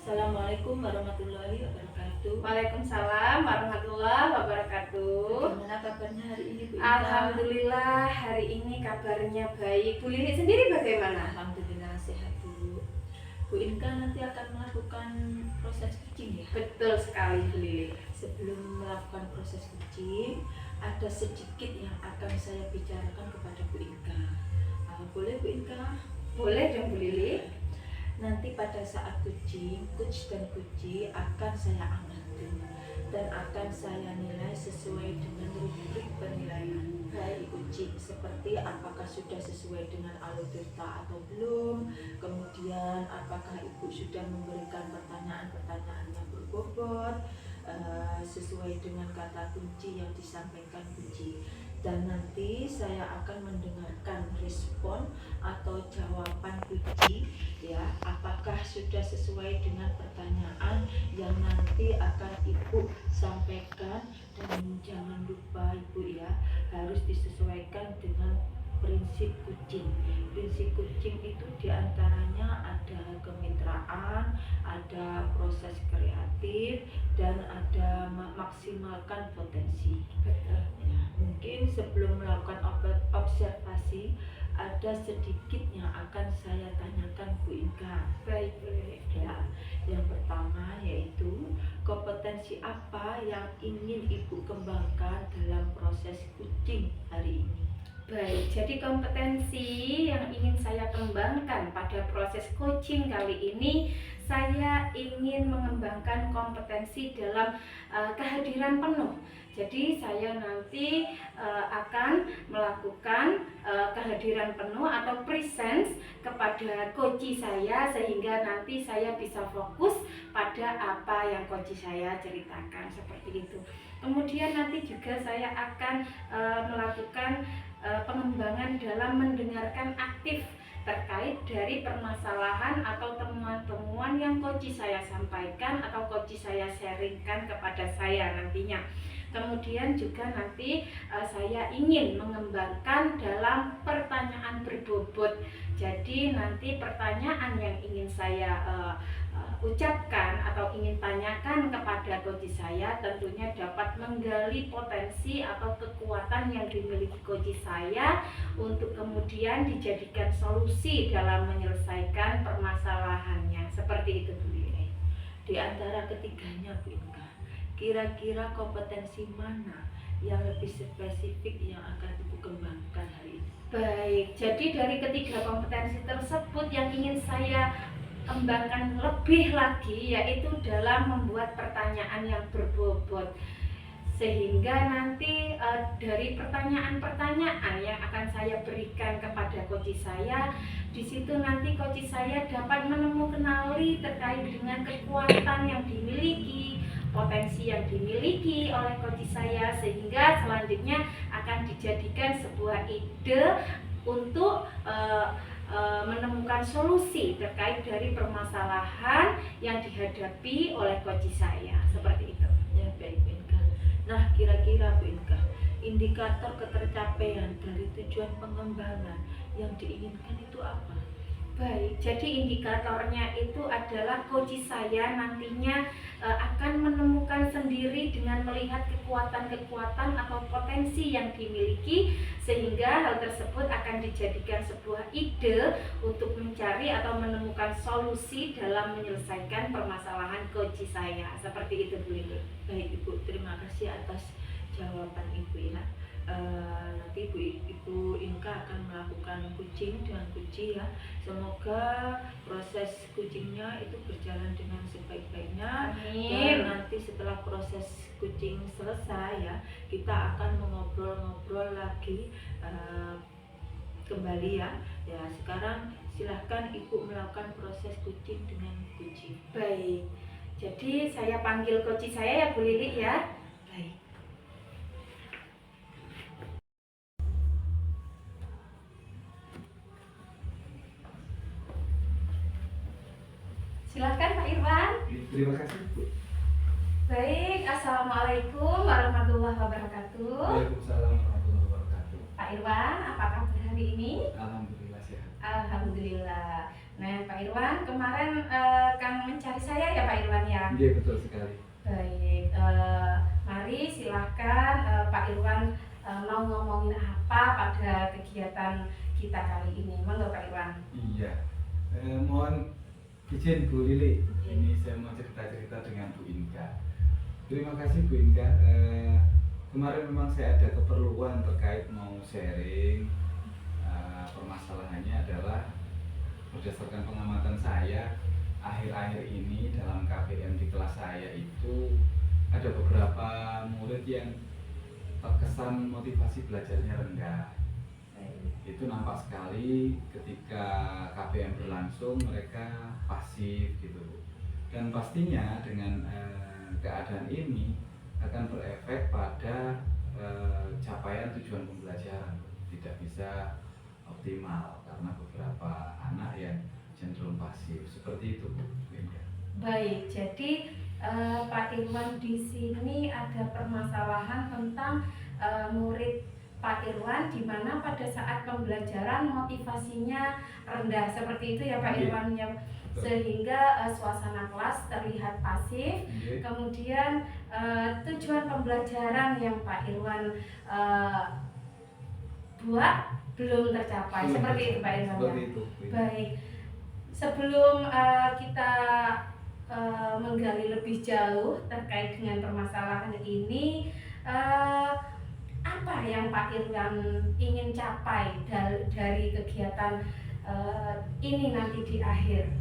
Assalamualaikum warahmatullahi wabarakatuh. Waalaikumsalam warahmatullahi wabarakatuh. Bagaimana kabarnya hari ini, Bu Inka? Alhamdulillah hari ini kabarnya baik. Bu Lili sendiri bagaimana? Alhamdulillah sehat, Bu. Bu Inka nanti akan melakukan proses kucing ya? Betul sekali, Bu Lili. Sebelum melakukan proses kucing, ada sedikit yang akan saya bicarakan kepada Bu Inka. Boleh, Bu Inka? Boleh dong, Bu Lili. Nanti pada saat kucing, kuc dan kuci akan saya amati dan akan saya nilai sesuai dengan rubrik penilaian. Baik kucing seperti apakah sudah sesuai dengan algoritma atau belum, kemudian apakah ibu sudah memberikan pertanyaan-pertanyaan yang berbobot sesuai dengan kata kunci yang disampaikan kucing. Dan nanti saya akan mendengarkan respon atau jawaban kucing ya, apakah sudah sesuai dengan pertanyaan yang nanti akan ibu sampaikan. Dan jangan lupa ibu ya, harus disesuaikan dengan prinsip kucing. Prinsip kucing itu diantaranya ada kemitraan, ada proses kreatif, dan ada maksimalkan potensi. Ya, mungkin sebelum melakukan observasi, ada sedikit yang akan saya tanyakan Bu Inka. Baik, Bu Lili. Ya, yang pertama yaitu kompetensi apa yang ingin ibu kembangkan dalam proses kucing hari ini? Baik, jadi kompetensi yang ingin saya kembangkan pada proses coaching kali ini, saya ingin mengembangkan kompetensi dalam kehadiran penuh. Jadi saya nanti akan melakukan kehadiran penuh atau presence kepada coach saya, sehingga nanti saya bisa fokus pada apa yang coach saya ceritakan, seperti itu. Kemudian nanti juga saya akan melakukan pengembangan dalam mendengarkan aktif terkait dari permasalahan atau temuan-temuan yang coach saya sampaikan atau coach saya sharingkan kepada saya nantinya. Kemudian juga nanti saya ingin mengembangkan dalam pertanyaan berbobot. Jadi nanti pertanyaan yang ingin saya ucapkan atau ingin tanyakan kepada coach saya tentunya dapat menggali potensi atau kekuatan yang dimiliki coach saya untuk kemudian dijadikan solusi dalam menyelesaikan permasalahannya. Seperti itu, Bu Lili. Di antara ketiganya, Bu Inka, kira-kira kompetensi mana yang lebih spesifik yang akan ibu kembangkan hari ini? Baik, jadi dari ketiga kompetensi tersebut yang ingin saya kembangkan lebih lagi yaitu dalam membuat pertanyaan yang berbobot, sehingga nanti dari pertanyaan-pertanyaan yang akan saya berikan kepada coach saya, di situ nanti coach saya dapat menemukan terkait dengan kekuatan yang dimiliki, potensi yang dimiliki oleh coach saya, sehingga selanjutnya akan dijadikan sebuah ide untuk menemukan solusi terkait dari permasalahan yang dihadapi oleh coach saya, seperti itu. Ya, baik Bu Inka. Nah, kira-kira Bu Inka, indikator ketercapaian dari tujuan pengembangan yang diinginkan itu apa? Baik, jadi indikatornya itu adalah coach saya nantinya akan menemukan sendiri dengan melihat kekuatan-kekuatan atau potensi yang dimiliki, sehingga hal tersebut akan dijadikan sebuah ide untuk mencari atau menemukan solusi dalam menyelesaikan permasalahan coach saya. Seperti itu, Bu Lili. Baik Ibu, terima kasih atas jawaban Ibu ya. Nanti Ibu Inka akan melakukan kucing dengan kuci ya. Semoga proses kucingnya itu berjalan dengan sebaik-baiknya. Dan nanti setelah proses kucing selesai ya, kita akan mengobrol-ngobrol lagi kembali ya. Ya, sekarang silahkan Ibu melakukan proses kucing dengan kucing. Baik, jadi saya panggil coach saya ya, Bu Lili ya. Baik. Silakan Pak Irwan. Terima kasih, Bu. Baik, Assalamualaikum warahmatullahi wabarakatuh. Waalaikumsalam warahmatullahi wabarakatuh. Pak Irwan, apa kabar hari ini? Alhamdulillah sehat. Alhamdulillah. Nah, Pak Irwan, kemarin Kang mencari saya ya, ya? Iya, betul sekali. Baik, mari silahkan Pak Irwan mau ngomongin apa pada kegiatan kita kali ini. Monggo Pak Irwan. Iya. Mohon izin Bu Lili. Ini saya mau cerita-cerita dengan Bu Inka. Terima kasih Bu Inka. Kemarin memang saya ada keperluan terkait mau sharing. Permasalahannya adalah berdasarkan pengamatan saya, akhir-akhir ini dalam KPM di kelas saya itu ada beberapa murid yang terkesan motivasi belajarnya rendah. Itu nampak sekali ketika KPM berlangsung, mereka pasif gitu. Dan pastinya dengan keadaan ini akan berefek pada capaian tujuan pembelajaran, tidak bisa optimal karena beberapa anak yang cenderung pasif. Seperti itu Bu Inka. Baik, jadi Pak Irwan di sini ada permasalahan tentang murid Pak Irwan di mana pada saat pembelajaran motivasinya rendah seperti itu ya Pak Iya, Irwan ya, betul. sehingga suasana kelas terlihat pasif. Iya. Kemudian tujuan pembelajaran yang Pak Irwan buat belum tercapai. Seperti itu Pak Irwan ya. Seperti itu Bu Inka. Baik, sebelum kita menggali lebih jauh terkait dengan permasalahan ini, apa yang Pak Irwan ingin capai dari kegiatan ini nanti di akhir?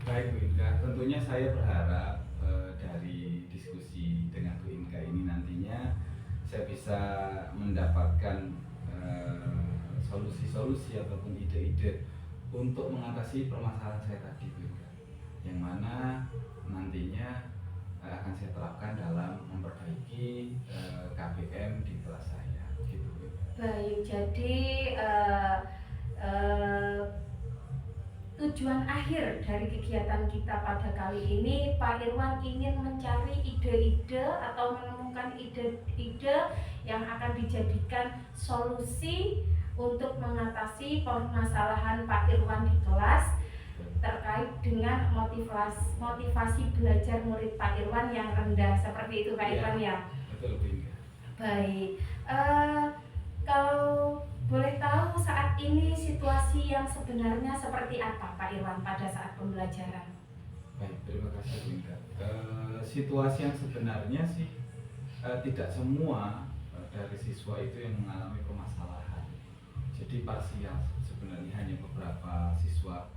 Baik Bu Inka, tentunya saya berharap dari diskusi dengan Bu Inka ini nantinya saya bisa mendapatkan solusi-solusi ataupun ide-ide untuk mengatasi permasalahan saya tadi Bu Inka, yang mana nantinya akan saya terapkan dalam memperbaiki KPM di kelas saya gitu Bu Inka. Baik, jadi tujuan akhir dari kegiatan kita pada kali ini, Pak Irwan ingin mencari ide-ide atau menemukan ide-ide yang akan dijadikan solusi untuk mengatasi permasalahan Pak Irwan di kelas terkait dengan motivasi belajar murid Pak Irwan yang rendah. Seperti itu Pak Irwan ya? Betul Bu Inka. Baik, kalau boleh tahu saat ini situasi yang sebenarnya seperti apa Pak Irwan pada saat pembelajaran? Baik, terima kasih Bu Inka. Situasi yang sebenarnya sih tidak semua dari siswa itu yang mengalami permasalahan. Jadi parsial sebenarnya, hanya beberapa siswa.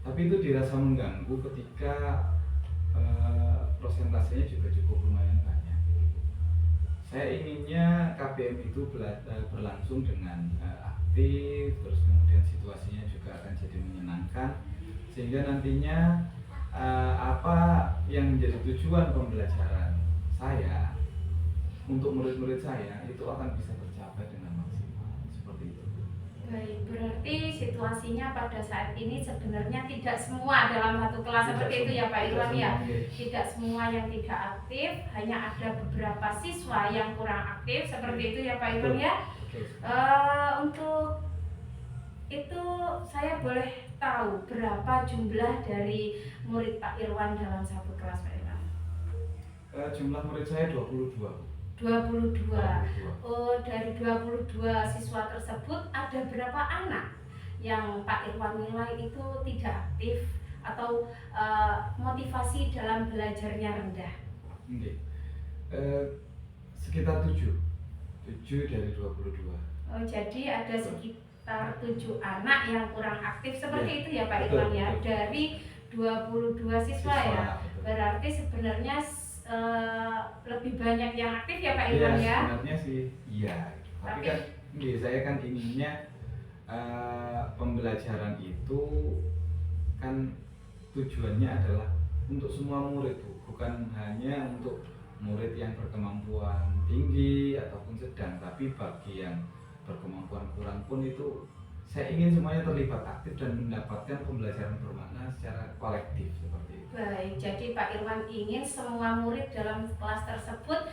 Tapi itu dirasa mengganggu ketika prosentasenya juga cukup lumayan banyak. Saya inginnya KPM itu berlangsung dengan aktif, terus kemudian situasinya juga akan jadi menyenangkan, sehingga nantinya apa yang menjadi tujuan pembelajaran saya untuk murid-murid saya itu akan bisa tercapai dengan maksimal. Seperti itu. Baik, berarti situasinya pada saat ini sebenarnya tidak semua dalam satu kelas seperti itu ya Pak Irwan ya? Tidak semua yang tidak aktif, hanya ada beberapa siswa yang kurang aktif seperti itu ya Pak Irwan ya? Untuk itu saya boleh tahu berapa jumlah dari murid Pak Irwan dalam satu kelas Pak Irwan? Jumlah murid saya 22. 22. Oh, dari 22 siswa tersebut ada berapa anak yang Pak Irwan nilai itu tidak aktif atau motivasi dalam belajarnya rendah? Sekitar 7 dari 22. Oh, jadi ada sekitar 7 anak yang kurang aktif seperti itu ya Pak Betul, Irwan ya? betul. Dari 22 siswa ya? Betul. Berarti sebenarnya lebih banyak yang aktif ya Pak Iya, Irwan ya? sebenarnya sih iya. Tapi kan saya kan inginnya pembelajaran itu kan tujuannya adalah untuk semua murid Bu, bukan hanya untuk murid yang berkemampuan tinggi ataupun sedang, tapi bagi yang berkemampuan kurang pun itu saya ingin semuanya terlibat aktif dan mendapatkan pembelajaran bermakna secara kolektif seperti itu. Baik, jadi Pak Irwan ingin semua murid dalam kelas tersebut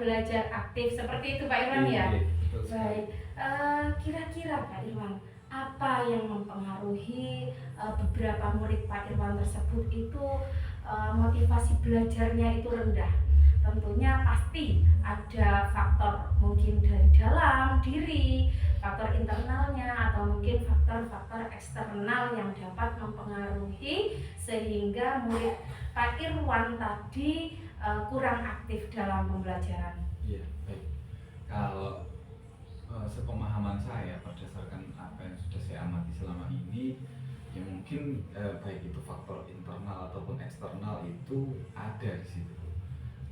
belajar aktif seperti itu Pak Irwan ya? Iya, betul sekali. Baik, kira-kira Pak Irwan apa yang mempengaruhi beberapa murid Pak Irwan tersebut itu motivasi belajarnya itu rendah? Tentunya pasti ada faktor mungkin dari dalam diri, faktor internalnya, atau mungkin faktor-faktor eksternal yang dapat mempengaruhi sehingga murid Pak Irwan tadi kurang aktif dalam pembelajaran. Iya, baik. Kalau sepemahaman saya berdasarkan apa yang sudah saya amati selama ini, ya mungkin baik itu faktor internal ataupun eksternal itu ada di situ.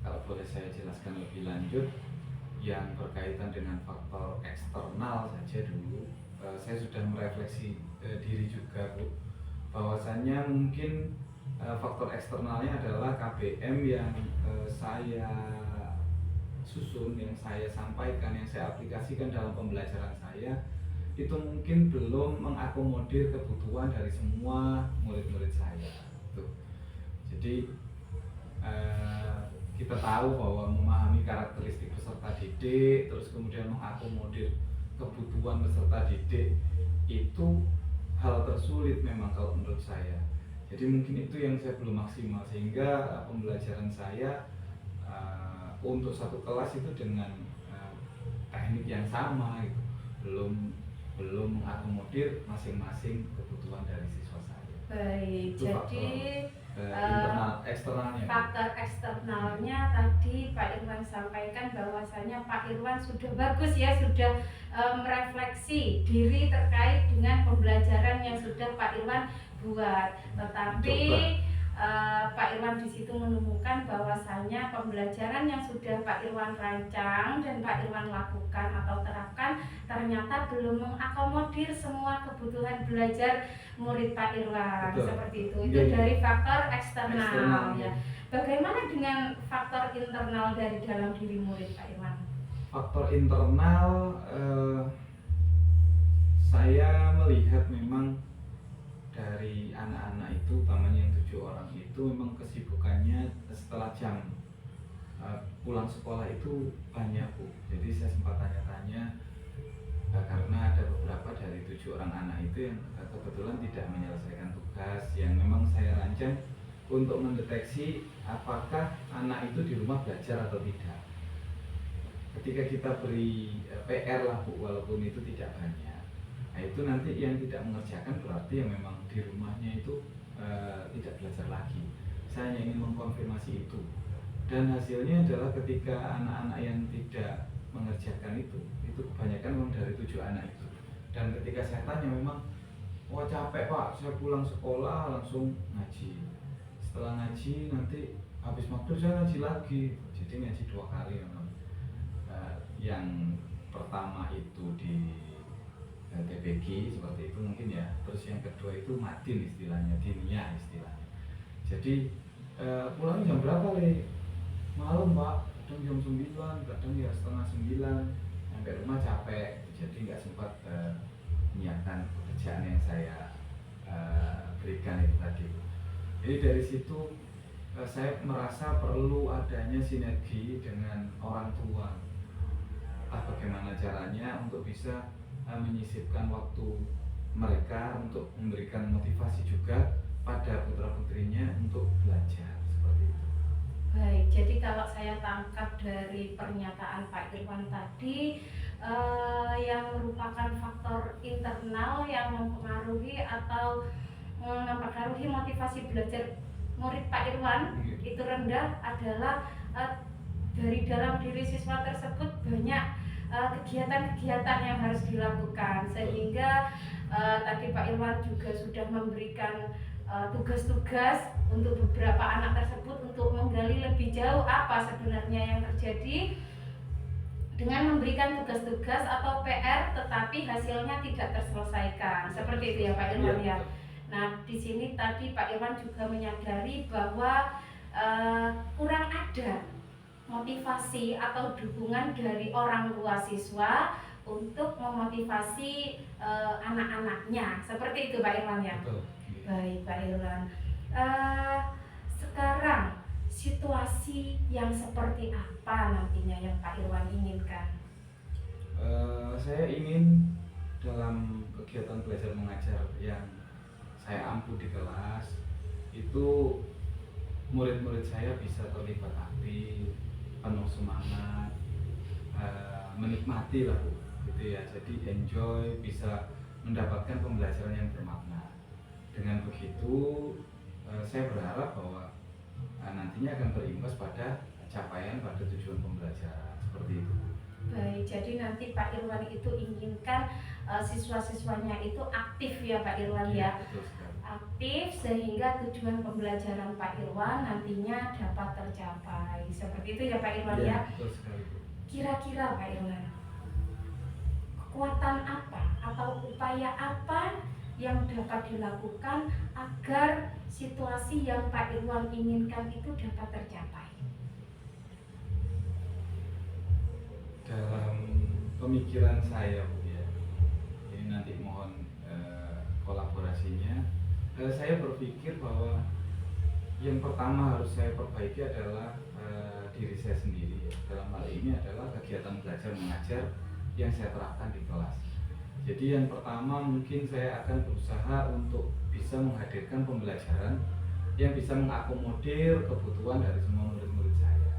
Kalau boleh saya jelaskan lebih lanjut, yang berkaitan dengan faktor eksternal saja dulu, saya sudah merefleksi diri juga, Bu, bahwasannya mungkin faktor eksternalnya adalah KBM yang saya susun, yang saya sampaikan, yang saya aplikasikan dalam pembelajaran saya, itu mungkin belum mengakomodir kebutuhan dari semua murid-murid saya. Tuh. Jadi kita tahu bahwa memahami karakteristik peserta didik, terus kemudian mengakomodir kebutuhan peserta didik itu hal tersulit memang kalau menurut saya. Jadi mungkin itu yang saya belum maksimal, sehingga pembelajaran saya untuk satu kelas itu dengan teknik yang sama gitu, belum mengakomodir masing-masing kebutuhan dari siswa saya. Baik, Itu jadi internal, eksternalnya. faktor eksternalnya tadi Pak Irwan sampaikan bahwasanya Pak Irwan sudah bagus ya, sudah merefleksi diri terkait dengan pembelajaran yang sudah Pak Irwan buat. Tetapi Pak Irwan di situ menemukan bahwasanya pembelajaran yang sudah Pak Irwan rancang dan Pak Irwan lakukan atau terapkan ternyata belum mengakomodir semua kebutuhan belajar murid Pak Irwan. Betul. Seperti itu. Itu dari faktor eksternal ya. Ya. Bagaimana dengan faktor internal dari dalam diri murid Pak Irwan? Faktor internal, saya melihat memang dari anak-anak itu, utamanya yang 7 orang itu, memang kesibukannya setelah jam pulang sekolah itu banyak, Bu. Jadi saya sempat tanya-tanya, karena ada beberapa dari 7 orang anak itu yang kebetulan tidak menyelesaikan tugas yang memang saya rancang untuk mendeteksi apakah anak itu di rumah belajar atau tidak. Ketika kita beri PR lah, Bu, walaupun itu tidak banyak, nah itu nanti yang tidak mengerjakan berarti yang memang di rumahnya itu tidak belajar lagi. Saya hanya ingin mengkonfirmasi itu, dan hasilnya adalah ketika anak-anak yang tidak mengerjakan itu kebanyakan memang dari 7 anak itu. Dan ketika saya tanya memang, wah capek Pak, saya pulang sekolah langsung ngaji, setelah ngaji nanti habis maghrib saya ngaji lagi, jadi ngaji 2 kali memang. Yang pertama itu di TPG seperti itu mungkin ya, terus yang kedua itu madin istilahnya, diniyah istilahnya. Jadi pulang jam berapa Le? Malam Pak, kadang jam 9, kadang ya setengah 9, sampai rumah capek, jadi nggak sempat menyiapkan pekerjaan yang saya berikan itu tadi. Jadi dari situ saya merasa perlu adanya sinergi dengan orang tua. Bagaimana caranya untuk bisa menyisipkan waktu mereka untuk memberikan motivasi juga pada putra-putrinya untuk belajar, seperti itu. Baik, jadi kalau saya tangkap dari pernyataan Pak Irwan tadi, yang merupakan faktor internal yang mempengaruhi atau mempengaruhi motivasi belajar murid Pak Irwan itu rendah adalah dari dalam diri siswa tersebut banyak kegiatan-kegiatan yang harus dilakukan, sehingga tadi Pak Irwan juga sudah memberikan tugas-tugas untuk beberapa anak tersebut untuk menggali lebih jauh apa sebenarnya yang terjadi dengan memberikan tugas-tugas atau PR tetapi hasilnya tidak terselesaikan. Seperti itu ya Pak Irwan ya. Nah, di sini tadi Pak Irwan juga menyadari bahwa kurang ada motivasi atau dukungan dari orang tua siswa untuk memotivasi anak-anaknya. Seperti itu Pak Irwan ya. Betul. Baik Pak Irwan. Sekarang situasi yang seperti apa nantinya yang Pak Irwan inginkan? Saya ingin dalam kegiatan belajar mengajar yang saya ampu di kelas itu murid-murid saya bisa terlibat aktif, penuh semangat, menikmati lah Bu, gitu ya. Jadi enjoy, bisa mendapatkan pembelajaran yang bermakna. Dengan begitu saya berharap bahwa nantinya akan berimbas pada capaian pada tujuan pembelajaran seperti itu. Baik, jadi nanti Pak Irwan itu inginkan siswa-siswanya itu aktif ya Pak Irwan ya. Betul sekali. Aktif sehingga tujuan pembelajaran Pak Irwan nantinya dapat tercapai. Seperti itu ya Pak Irwan ya. Betul sekali Bu. Kira-kira Pak Irwan, kekuatan apa atau upaya apa yang dapat dilakukan agar situasi yang Pak Irwan inginkan itu dapat tercapai? Dalam pemikiran saya Bu ya, ini nanti mohon kolaborasinya. Saya berpikir bahwa yang pertama harus saya perbaiki adalah diri saya sendiri ya. Dalam hal ini adalah kegiatan belajar mengajar yang saya terapkan di kelas. Jadi yang pertama mungkin saya akan berusaha untuk bisa menghadirkan pembelajaran yang bisa mengakomodir kebutuhan dari semua murid-murid saya.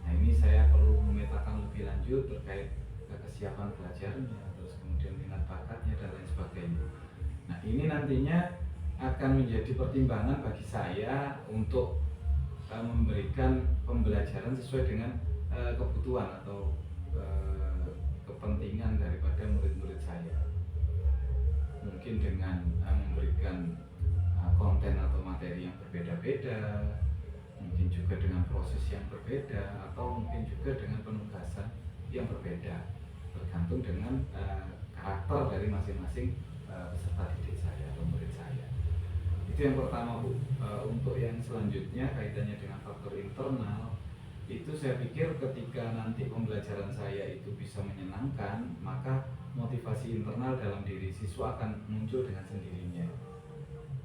Nah ini saya perlu memetakan lebih lanjut terkait kesiapan belajarnya, terus kemudian minat bakatnya dan lain sebagainya. Nah ini nantinya akan menjadi pertimbangan bagi saya untuk memberikan pembelajaran sesuai dengan kebutuhan atau kepentingan daripada murid-murid saya. Mungkin dengan memberikan konten atau materi yang berbeda-beda, mungkin juga dengan proses yang berbeda, atau mungkin juga dengan penugasan yang berbeda, tergantung dengan karakter dari masing-masing peserta didik saya atau murid saya. Itu yang pertama Bu. Untuk yang selanjutnya kaitannya dengan faktor internal, itu saya pikir ketika nanti pembelajaran saya itu bisa menyenangkan, maka motivasi internal dalam diri siswa akan muncul dengan sendirinya.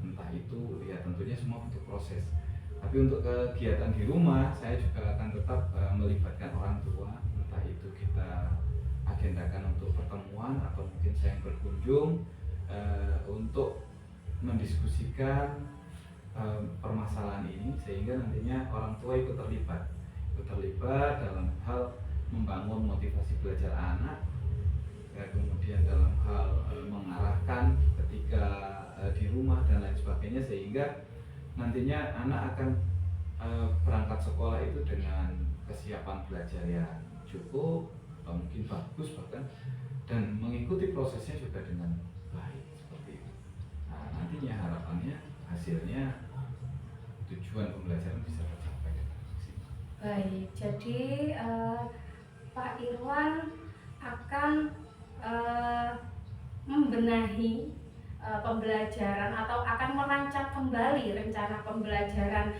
Entah itu ya tentunya semua butuh proses. Tapi untuk kegiatan di rumah saya juga akan tetap melibatkan orang tua. Entah itu kita agendakan untuk pertemuan atau mungkin saya yang berkunjung untuk mendiskusikan permasalahan ini sehingga nantinya orang tua ikut terlibat dalam hal membangun motivasi belajar anak, kemudian dalam hal mengarahkan ketika di rumah dan lain sebagainya, sehingga nantinya anak akan berangkat sekolah itu dengan kesiapan belajar yang cukup atau mungkin bagus bahkan, dan mengikuti prosesnya juga dengan baik seperti itu. Nah, nantinya harapannya hasilnya tujuan pembelajaran bisa tercapai. Baik, jadi Pak Irwan akan membenahi pembelajaran atau akan merancang kembali rencana pembelajaran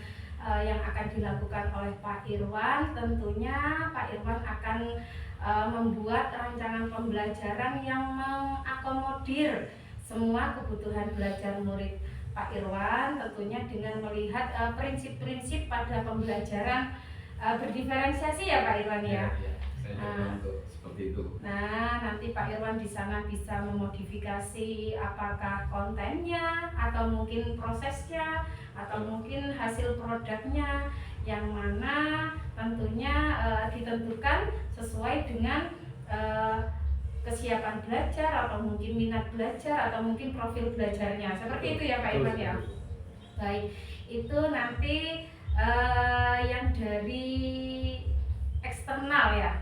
yang akan dilakukan oleh Pak Irwan. Tentunya Pak Irwan akan membuat rancangan pembelajaran yang mengakomodir semua kebutuhan belajar murid Pak Irwan, tentunya dengan melihat prinsip-prinsip pada pembelajaran berdiferensiasi ya Pak Irwan ya. Saya coba untuk seperti itu. Nah, nanti Pak Irwan di sana bisa memodifikasi apakah kontennya atau mungkin prosesnya atau mungkin hasil produknya, yang mana tentunya ditentukan sesuai dengan kesiapan belajar atau mungkin minat belajar atau mungkin profil belajarnya. Seperti itu ya Pak Irwan ya. Baik, itu nanti yang dari eksternal ya.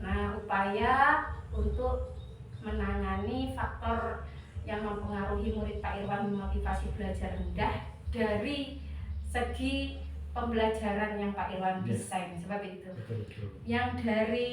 Nah, upaya untuk menangani faktor yang mempengaruhi murid Pak Irwan memotivasi belajar rendah dari segi pembelajaran yang Pak Irwan desain, seperti itu. Betul. Yang dari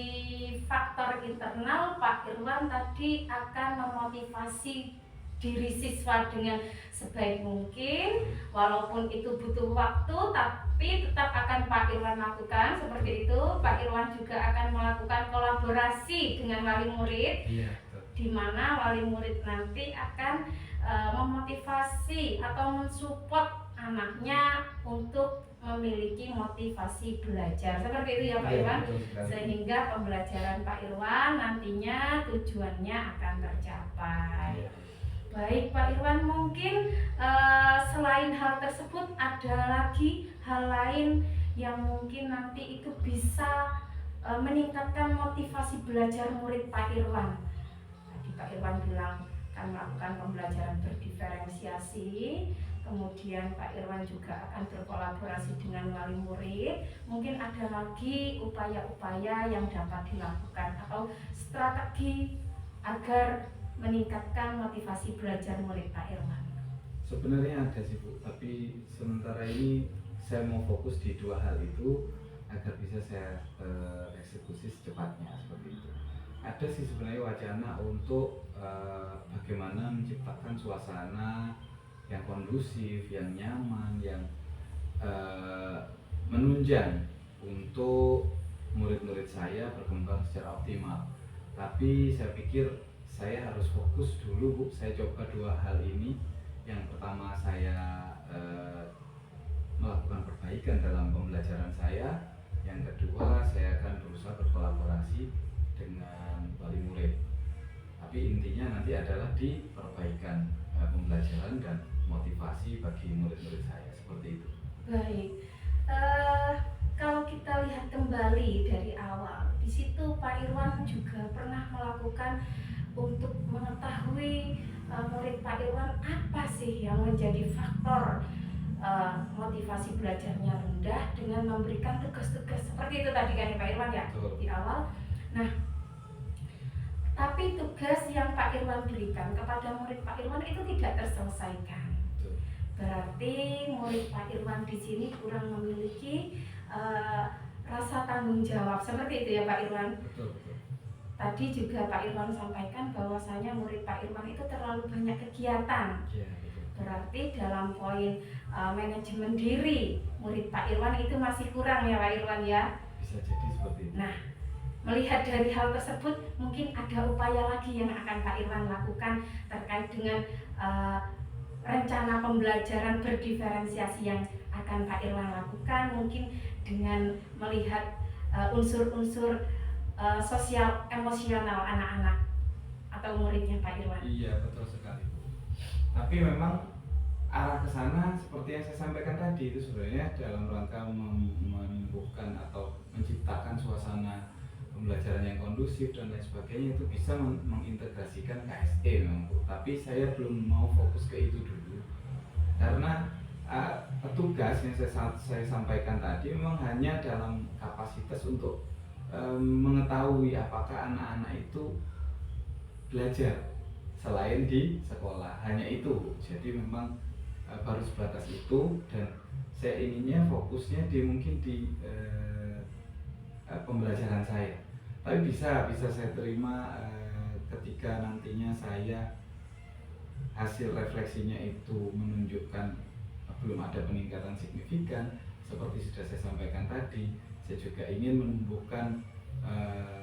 faktor internal, Pak Irwan tadi akan memotivasi diri siswa dengan sebaik mungkin, walaupun itu butuh waktu, tapi tetap akan Pak Irwan lakukan seperti itu. Pak Irwan juga akan melakukan kolaborasi dengan wali murid, di mana wali murid nanti akan memotivasi atau mensupport anak-anaknya untuk memiliki motivasi belajar. Seperti itu ya Pak Iya, Irwan. betul sekali. Sehingga pembelajaran Pak Irwan nantinya tujuannya akan tercapai. Iya. Baik Pak Irwan, mungkin selain hal tersebut ada lagi hal lain yang mungkin nanti itu bisa meningkatkan motivasi belajar murid Pak Irwan. Tadi Pak Irwan bilang akan melakukan pembelajaran berdiferensiasi, kemudian Pak Irwan juga akan berkolaborasi dengan wali murid. Mungkin ada lagi upaya-upaya yang dapat dilakukan atau strategi agar meningkatkan motivasi belajar murid Pak Irwan. Sebenarnya ada sih Bu, tapi sementara ini saya mau fokus di dua hal itu agar bisa saya eksekusi secepatnya seperti itu. Ada sih sebenarnya wacana untuk bagaimana menciptakan suasana yang kondusif, yang nyaman, yang menunjang untuk murid-murid saya berkembang secara optimal. Tapi saya pikir saya harus fokus dulu Bu, saya coba dua hal ini. Yang pertama saya melakukan perbaikan dalam pembelajaran saya. Yang kedua saya akan berusaha berkolaborasi dengan wali murid. Tapi intinya nanti adalah di perbaikan pembelajaran dan motivasi bagi murid-murid saya, seperti itu. Baik, kalau kita lihat kembali dari awal, di situ Pak Irwan juga pernah melakukan untuk mengetahui murid Pak Irwan apa sih yang menjadi faktor motivasi belajarnya rendah dengan memberikan tugas-tugas seperti itu tadi kan Pak Irwan ya. Betul. Di awal. Nah, tapi tugas yang Pak Irwan berikan kepada murid Pak Irwan itu tidak terselesaikan. Betul. Berarti murid Pak Irwan di sini kurang memiliki rasa tanggung jawab seperti itu ya Pak Irwan. Betul, betul. Tadi juga Pak Irwan sampaikan bahwasanya murid Pak Irwan itu terlalu banyak kegiatan. Ya, betul. Berarti dalam poin manajemen diri murid Pak Irwan itu masih kurang ya Pak Irwan ya. Bisa jadi seperti itu. Nah, melihat dari hal tersebut mungkin ada upaya lagi yang akan Pak Irwan lakukan terkait dengan rencana pembelajaran berdiferensiasi yang akan Pak Irwan lakukan, mungkin dengan melihat unsur-unsur sosial emosional anak-anak atau muridnya Pak Irwan. Iya, betul sekali Bu. Tapi memang arah ke sana seperti yang saya sampaikan tadi itu sebenarnya dalam rangka menumbuhkan atau menciptakan suasana pembelajaran yang kondusif dan lain sebagainya, itu bisa mengintegrasikan KSE memang Bu. Tapi saya belum mau fokus ke itu dulu karena tugas yang saya sampaikan tadi memang hanya dalam kapasitas untuk mengetahui apakah anak-anak itu belajar selain di sekolah, hanya itu Bu. Jadi memang baru sebatas itu dan saya inginnya fokusnya mungkin di pembelajaran saya. Tapi bisa saya terima ketika nantinya saya hasil refleksinya itu menunjukkan belum ada peningkatan signifikan seperti sudah saya sampaikan tadi. Saya juga ingin menumbuhkan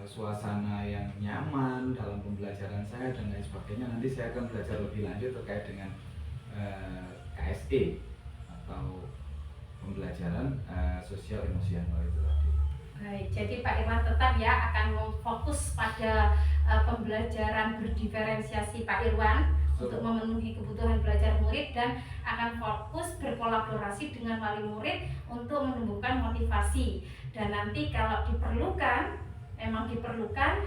suasana yang nyaman dalam pembelajaran saya dan lain sebagainya. Nanti saya akan belajar lebih lanjut terkait dengan KSE atau pembelajaran sosial emosional itu tadi. Baik, jadi Pak Irwan tetap ya akan fokus pada pembelajaran berdiferensiasi Pak Irwan untuk memenuhi kebutuhan belajar murid dan akan fokus berkolaborasi dengan wali murid untuk menumbuhkan motivasi. Dan nanti kalau diperlukan, memang diperlukan,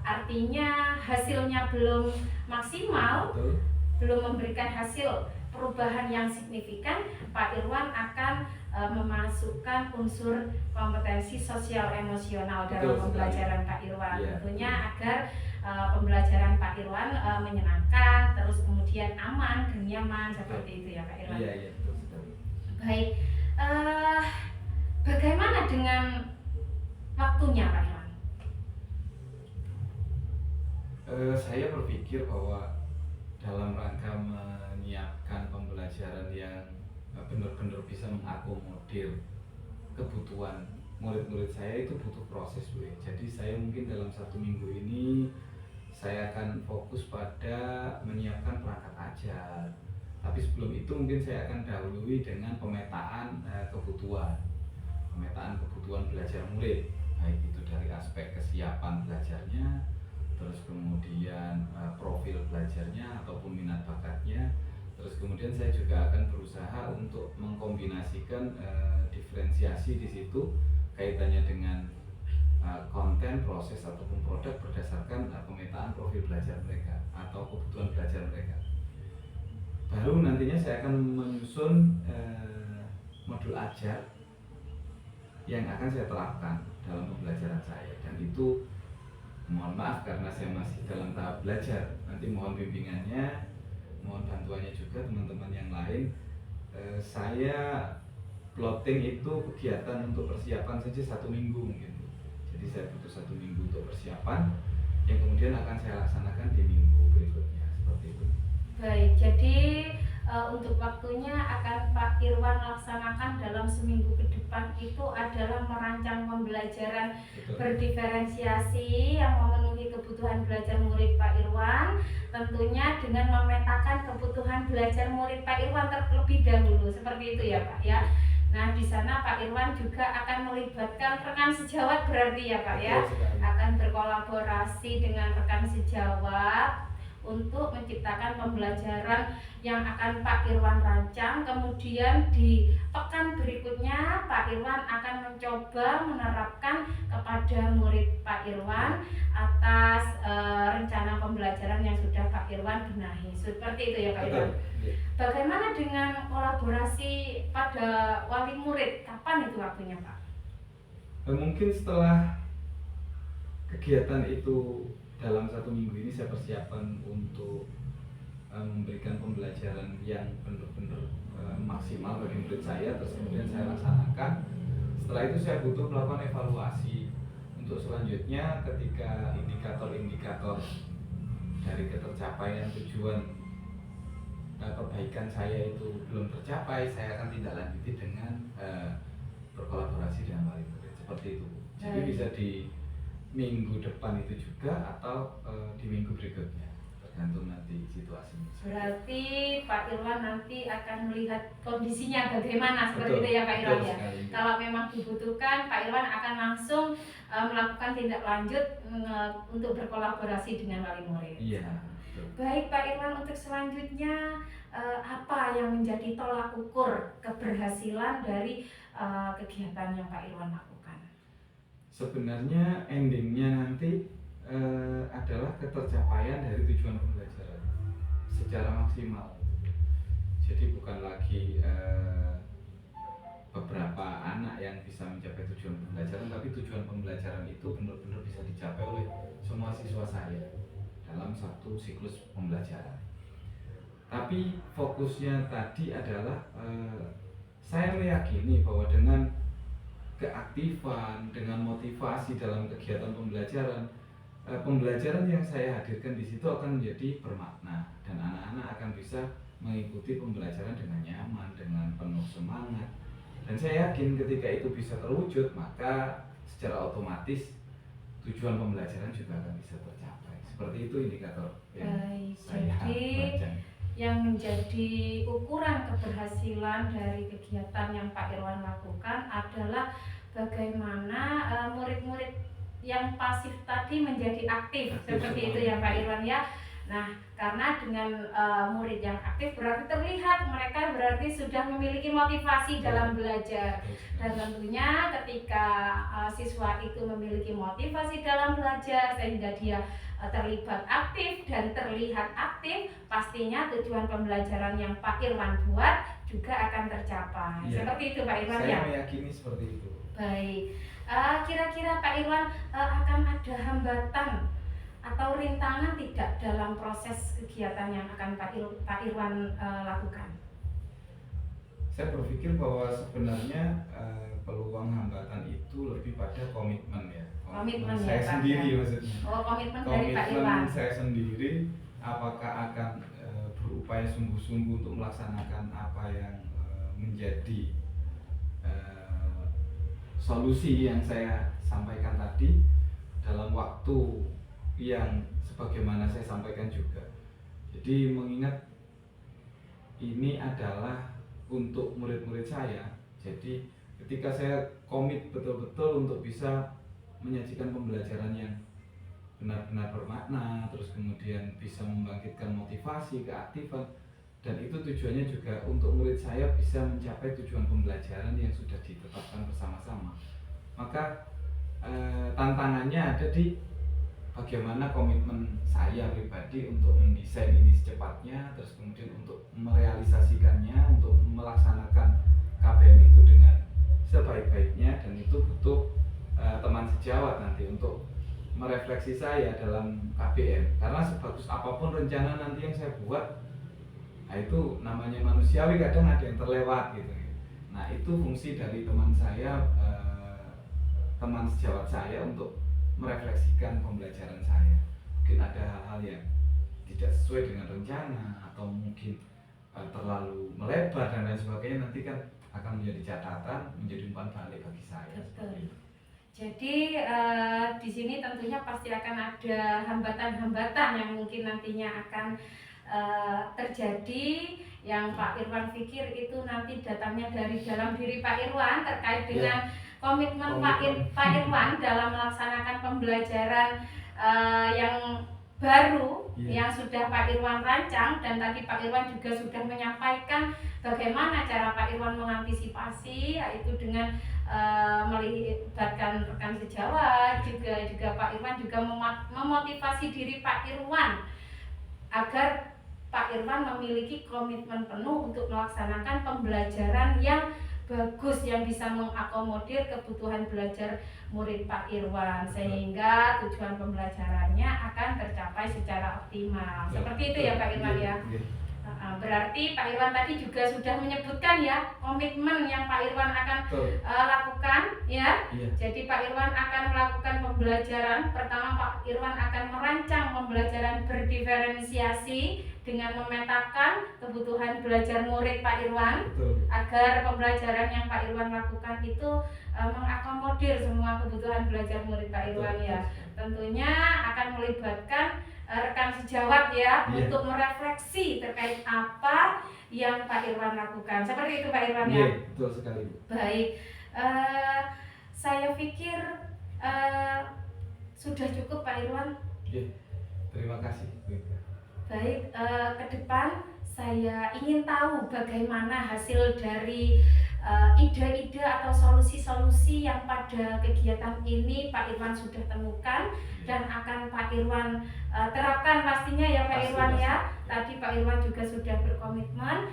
artinya hasilnya belum maksimal, Betul. belum memberikan hasil perubahan yang signifikan, Pak Irwan akan memasukkan unsur kompetensi sosial emosional dalam pembelajaran Pak Irwan. Ya. Tentunya agar pembelajaran Pak Irwan menyenangkan, terus kemudian aman dan nyaman seperti itu ya Pak Irwan. Iya, betul sekali. Baik, bagaimana dengan waktunya Pak Irwan? Saya berpikir bahwa dalam rangka menyiapkan pembelajaran yang benar-benar bisa mengakomodir kebutuhan murid-murid saya itu butuh proses Bu. Jadi saya mungkin dalam 1 minggu ini saya akan fokus pada menyiapkan perangkat ajar, Tapi sebelum itu mungkin saya akan dahului dengan pemetaan kebutuhan belajar murid, baik itu dari aspek kesiapan belajarnya, terus kemudian profil belajarnya ataupun minat bakatnya. Terus kemudian saya juga akan berusaha untuk mengkombinasikan diferensiasi di situ kaitannya dengan konten, proses ataupun produk berdasarkan pemetaan profil belajar mereka atau kebutuhan belajar mereka. Baru nantinya saya akan menyusun modul ajar yang akan saya terapkan dalam pembelajaran saya, dan itu mohon maaf karena saya masih dalam tahap belajar. Nanti mohon bimbingannya, mohon bantuannya juga teman-teman yang lain. Saya plotting itu kegiatan untuk persiapan saja 1 minggu mungkin. Jadi saya butuh 1 minggu untuk persiapan yang kemudian akan saya laksanakan di minggu berikutnya, seperti itu. Baik, jadi untuk waktunya akan Pak Irwan laksanakan dalam seminggu ke depan itu adalah merancang pembelajaran Betul. berdiferensiasi yang memenuhi kebutuhan belajar murid Pak Irwan, tentunya dengan memetakan kebutuhan belajar murid Pak Irwan terlebih dahulu, seperti itu ya Pak ya. Nah, di sana Pak Irwan juga akan melibatkan rekan sejawat berarti ya Pak ya, akan berkolaborasi dengan rekan sejawat untuk menciptakan pembelajaran yang akan Pak Irwan rancang. Kemudian di pekan berikutnya Pak Irwan akan mencoba menerapkan kepada murid Pak Irwan atas rencana pembelajaran yang sudah Pak Irwan benahi. Seperti itu ya Pak Irwan. Bagaimana dengan kolaborasi pada wali murid? Kapan itu waktunya Pak? Mungkin setelah kegiatan itu dalam 1 minggu ini saya persiapan untuk memberikan pembelajaran yang benar-benar maksimal bagi murid saya, terus kemudian saya laksanakan. Setelah itu saya butuh melakukan evaluasi untuk selanjutnya ketika indikator-indikator dari ketercapaian tujuan perbaikan saya itu belum tercapai, saya akan tindak lanjuti dengan berkolaborasi dengan wali murid, seperti itu. Jadi bisa di minggu depan itu juga atau di minggu berikutnya, tergantung nanti situasinya. Berarti Pak Irwan nanti akan melihat kondisinya bagaimana, seperti itu ya Pak Irwan ya. Kalau memang dibutuhkan, Pak Irwan akan langsung melakukan tindak lanjut untuk berkolaborasi dengan wali murid. Iya. Baik Pak Irwan, untuk selanjutnya apa yang menjadi tolak ukur keberhasilan dari kegiatan yang Pak Irwan lakukan? Sebenarnya endingnya nanti adalah ketercapaian dari tujuan pembelajaran secara maksimal. Jadi bukan lagi beberapa anak yang bisa mencapai tujuan pembelajaran, tapi tujuan pembelajaran itu benar-benar bisa dicapai oleh semua siswa saya dalam satu siklus pembelajaran. Tapi fokusnya tadi adalah saya meyakini bahwa dengan keaktifan, dengan motivasi dalam kegiatan pembelajaran, pembelajaran yang saya hadirkan di situ akan menjadi bermakna dan anak-anak akan bisa mengikuti pembelajaran dengan nyaman, dengan penuh semangat. Dan saya yakin ketika itu bisa terwujud, maka secara otomatis tujuan pembelajaran juga akan bisa tercapai. Seperti itu indikator yang saya baca. Yang menjadi ukuran keberhasilan dari kegiatan yang Pak Irwan lakukan adalah bagaimana murid-murid yang pasif tadi menjadi aktif, seperti itu ya Pak Irwan ya. Nah, karena dengan murid yang aktif berarti terlihat mereka berarti sudah memiliki motivasi dalam belajar. Dan tentunya ketika siswa itu memiliki motivasi dalam belajar sehingga dia terlibat aktif dan terlihat aktif, pastinya tujuan pembelajaran yang Pak Irwan buat juga akan tercapai. Ya, seperti itu Pak Irwan saya ya? Saya meyakini seperti itu. Baik, kira-kira Pak Irwan akan ada hambatan atau rintangan tidak dalam proses kegiatan yang akan Pak Irwan lakukan? Saya berpikir bahwa sebenarnya peluang hambatan itu lebih pada komitmen ya. Komitmen saya ya, sendiri Pak, maksudnya. Oh, komitmen dari Pak Irwan. Saya sendiri apakah akan berupaya sungguh-sungguh untuk melaksanakan apa yang menjadi solusi yang saya sampaikan tadi dalam waktu yang sebagaimana saya sampaikan juga. Jadi mengingat ini adalah untuk murid-murid saya. Jadi ketika saya komit betul-betul untuk bisa menyajikan pembelajaran yang benar-benar bermakna, terus kemudian bisa membangkitkan motivasi, keaktifan, dan itu tujuannya juga untuk murid saya bisa mencapai tujuan pembelajaran yang sudah ditetapkan bersama-sama. Maka tantangannya ada di bagaimana komitmen saya pribadi untuk mendesain ini secepatnya, terus kemudian untuk merealisasikannya, untuk melaksanakan KBM itu dengan sebaik-baiknya, dan itu butuh teman sejawat nanti untuk merefleksi saya dalam KBM. Karena sebagus apapun rencana nanti yang saya buat, nah itu namanya manusiawi, kadang ada yang terlewat gitu. Nah itu fungsi dari teman saya, teman sejawat saya untuk merefleksikan pembelajaran saya. Mungkin ada hal-hal yang tidak sesuai dengan rencana atau mungkin terlalu melebar dan lain sebagainya, nanti kan akan menjadi catatan, menjadi umpan balik bagi saya. Betul. Jadi di sini tentunya pasti akan ada hambatan-hambatan yang mungkin nantinya akan terjadi, yang Pak Irwan pikir itu nanti datangnya dari dalam diri Pak Irwan terkait dengan komitmen Pak Irwan dalam melaksanakan pembelajaran yang baru yang sudah Pak Irwan rancang. Dan tadi Pak Irwan juga sudah menyampaikan bagaimana cara Pak Irwan mengantisipasi, yaitu dengan melibatkan rekan sejawat, juga Pak Irwan juga memotivasi diri Pak Irwan agar Pak Irwan memiliki komitmen penuh untuk melaksanakan pembelajaran yang bagus, yang bisa mengakomodir kebutuhan belajar murid Pak Irwan, sehingga tujuan pembelajarannya akan tercapai secara optimal. Seperti itu ya Pak Irwan ya. Berarti Pak Irwan tadi juga sudah menyebutkan ya komitmen yang Pak Irwan akan lakukan ya. Jadi Pak Irwan akan melakukan pembelajaran. Pertama, Pak Irwan akan merancang pembelajaran berdiferensiasi dengan memetakan kebutuhan belajar murid Pak Irwan. Agar pembelajaran yang Pak Irwan lakukan itu mengakomodir semua kebutuhan belajar murid Pak Irwan ya. Tentunya akan melibatkan rekan sejawat ya, untuk merefleksi terkait apa yang Pak Irwan lakukan. Seperti itu Pak Irwan ya. Betul sekali. Baik, saya pikir sudah cukup Pak Irwan. Terima kasih. Baik, ke depan saya ingin tahu bagaimana hasil dari ide-ide atau solusi-solusi yang pada kegiatan ini Pak Irwan sudah temukan dan akan Pak Irwan terapkan pastinya ya Pak Irwan ya. Tadi Pak Irwan juga sudah berkomitmen.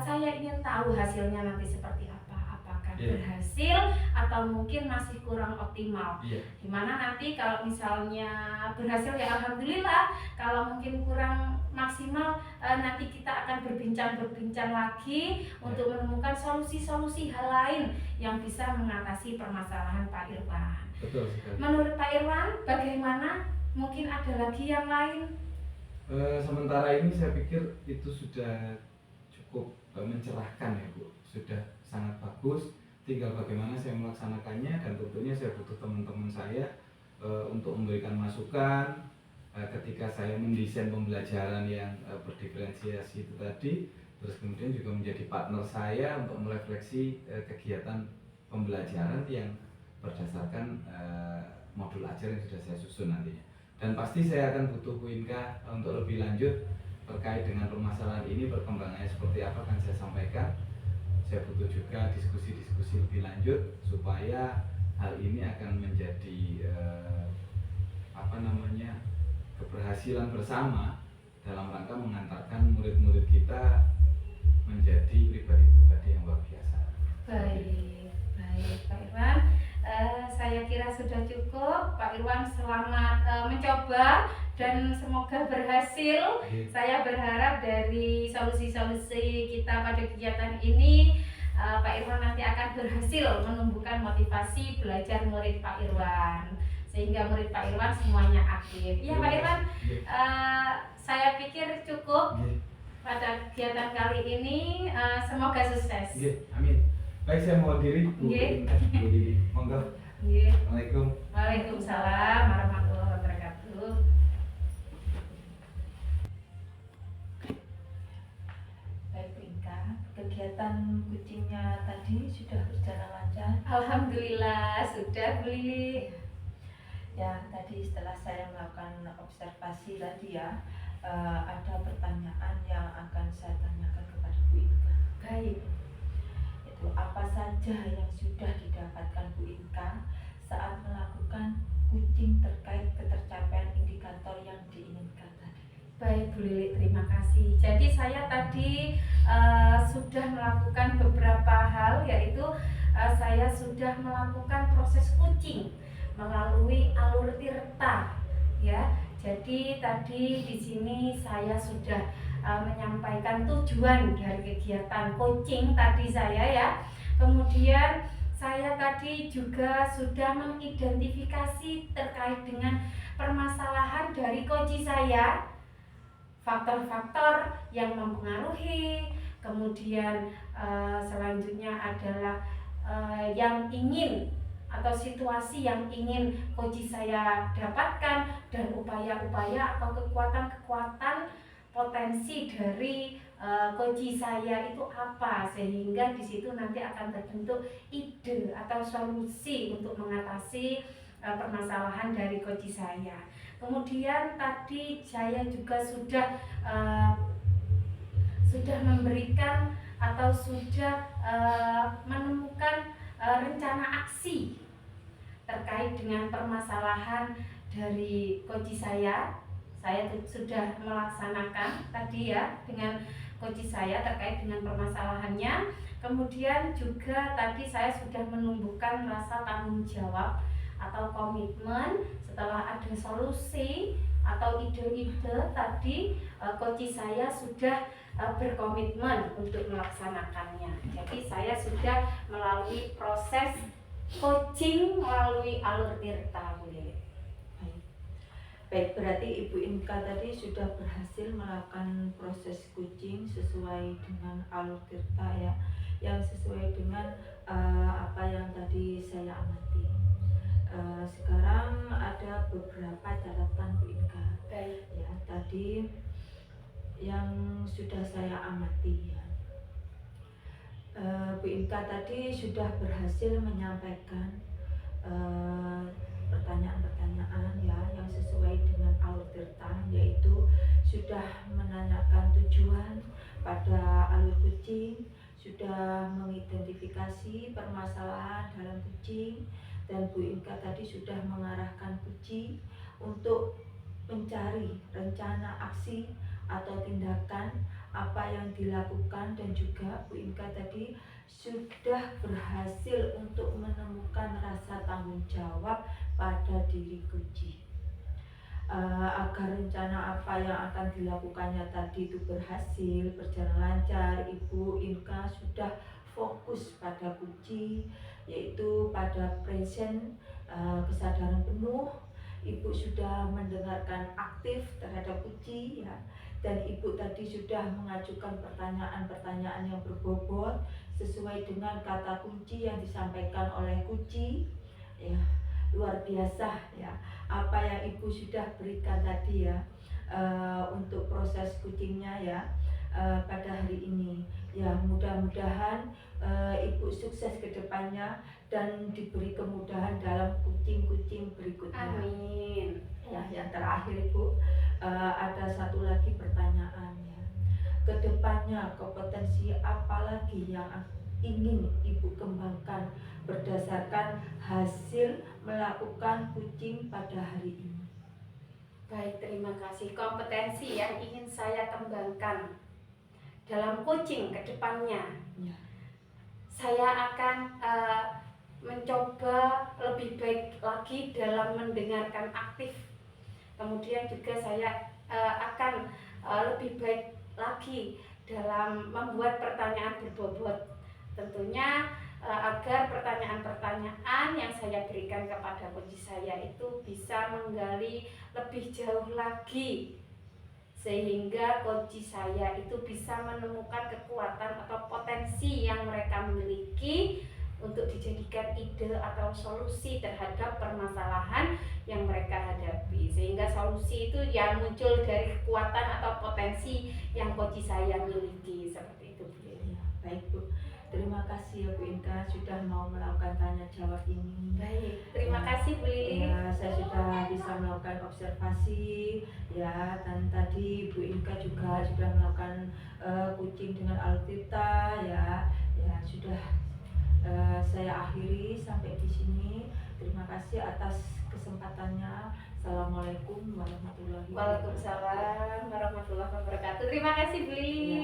Saya ingin tahu hasilnya nanti seperti apa. Apakah berhasil atau mungkin masih kurang optimal. Dimana nanti kalau misalnya berhasil ya alhamdulillah, kalau mungkin kurang maksimal nanti kita akan berbincang lagi untuk menemukan solusi-solusi hal lain yang bisa mengatasi permasalahan Pak Irwan. Betul sekali. Menurut Pak Irwan bagaimana? Mungkin ada lagi yang lain? Sementara ini saya pikir itu sudah cukup mencerahkan ya Bu, sudah sangat bagus. Tinggal bagaimana saya melaksanakannya, dan tentunya saya butuh teman-teman saya untuk memberikan masukan ketika saya mendesain pembelajaran yang berdiferensiasi itu tadi, terus kemudian juga menjadi partner saya untuk merefleksi kegiatan pembelajaran yang berdasarkan modul ajar yang sudah saya susun nantinya. Dan pasti saya akan butuh Bu Inka untuk lebih lanjut terkait dengan permasalahan ini, perkembangannya seperti apa akan saya sampaikan. Saya butuh juga diskusi-diskusi lebih lanjut supaya hal ini akan menjadi keberhasilan bersama dalam rangka mengantarkan murid-murid kita menjadi pribadi-pribadi yang luar biasa. Baik Pak Irwan, saya kira sudah cukup. Pak Irwan selamat mencoba dan semoga berhasil. Saya berharap dari solusi-solusi kita pada kegiatan ini Pak Irwan nanti akan berhasil menumbuhkan motivasi belajar murid Pak Irwan, sehingga murid Pak Irwan semuanya aktif. Ya Pak Irwan, saya pikir cukup pada kegiatan kali ini. Semoga sukses. Amin. Baik, saya mohon diri Bu Lili. Monggo. Assalamualaikum. Waalaikumsalam warahmatullahi wabarakatuh. Baik. kegiatan kucingnya tadi sudah berjalan lancar? Alhamdulillah sudah, Bu Lili. Ya, tadi setelah saya melakukan observasi tadi ya, ada pertanyaan yang akan saya tanyakan kepada Bu Inka. Baik. Itu apa saja yang sudah didapatkan Bu Inka saat melakukan kucing terkait ketercapaian indikator yang diinginkan tadi? Baik Bu Lili, terima kasih. Jadi saya tadi sudah melakukan beberapa hal, yaitu saya sudah melakukan proses kucing melalui alur tirta, ya. Jadi tadi di sini saya sudah menyampaikan tujuan dari kegiatan coaching tadi saya ya. Kemudian saya tadi juga sudah mengidentifikasi terkait dengan permasalahan dari coach saya, faktor-faktor yang mempengaruhi, kemudian selanjutnya adalah yang ingin atau situasi yang ingin coach saya dapatkan, dan upaya-upaya atau kekuatan-kekuatan potensi dari coach saya itu apa, sehingga di situ nanti akan terbentuk ide atau solusi untuk mengatasi permasalahan dari coach saya. Kemudian tadi saya juga sudah memberikan atau sudah menemukan rencana aksi terkait dengan permasalahan dari coach saya. Saya sudah melaksanakan tadi ya dengan coach saya terkait dengan permasalahannya. Kemudian juga tadi saya sudah menumbuhkan rasa tanggung jawab atau komitmen. Setelah ada solusi atau ide-ide tadi, coach saya sudah berkomitmen untuk melaksanakannya. Jadi saya sudah melalui proses coaching melalui alur tirta, Bu Lili. Baik, berarti Ibu Inka tadi sudah berhasil melakukan proses coaching sesuai dengan alur tirta ya, yang sesuai dengan apa yang tadi saya amati. Sekarang ada beberapa catatan Bu Inka. Baik. Ya, tadi yang sudah saya amati ya. Bu Inka tadi sudah berhasil menyampaikan pertanyaan-pertanyaan ya yang sesuai dengan alur tirta, yaitu sudah menanyakan tujuan pada alur kucing, sudah mengidentifikasi permasalahan dalam kucing, dan Bu Inka tadi sudah mengarahkan kucing untuk mencari rencana aksi atau tindakan apa yang dilakukan, dan juga Bu Inka tadi sudah berhasil untuk menemukan rasa tanggung jawab pada diri kucing. Agar rencana apa yang akan dilakukannya tadi itu berhasil, berjalan lancar, Ibu Inka sudah fokus pada kucing, yaitu pada present, kesadaran penuh. Ibu sudah mendengarkan aktif terhadap kucing ya, dan Ibu tadi sudah mengajukan pertanyaan-pertanyaan yang berbobot sesuai dengan kata kunci yang disampaikan oleh kucing ya. Luar biasa ya apa yang Ibu sudah berikan tadi ya, untuk proses kucingnya ya, pada hari ini ya. Mudah-mudahan Ibu sukses ke depannya dan diberi kemudahan dalam kucing-kucing berikutnya. Amin. Ya, yang terakhir Ibu, ada satu lagi pertanyaan ya. Kedepannya kompetensi apa lagi yang ingin Ibu kembangkan berdasarkan hasil melakukan kucing pada hari ini? Baik, terima kasih. Kompetensi yang ingin saya kembangkan dalam coaching ke depannya, Ya. saya akan mencoba lebih baik lagi dalam mendengarkan aktif. Kemudian juga saya akan lebih baik lagi dalam membuat pertanyaan berbobot. Tentunya agar pertanyaan-pertanyaan yang saya berikan kepada coach saya itu bisa menggali lebih jauh lagi, sehingga coach saya itu bisa menemukan kekuatan atau potensi yang mereka miliki untuk dijadikan ide atau solusi terhadap permasalahan yang mereka hadapi, sehingga solusi itu yang muncul dari kekuatan atau potensi yang coach saya miliki, seperti itu Bu Lili. Baik Bu, terima kasih ya Bu Inka sudah mau melakukan tanya jawab ini. Baik, terima kasih Bu Lili. Ya, saya sudah bisa melakukan observasi ya, dan tadi Bu Inka juga sudah melakukan kucing dengan Alpita ya. Ya sudah, saya akhiri sampai di sini. Terima kasih atas kesempatannya. Assalamualaikum warahmatullahi wabarakatuh. Waalaikumsalam warahmatullahi wabarakatuh. Terima kasih Bu Lili. Ya.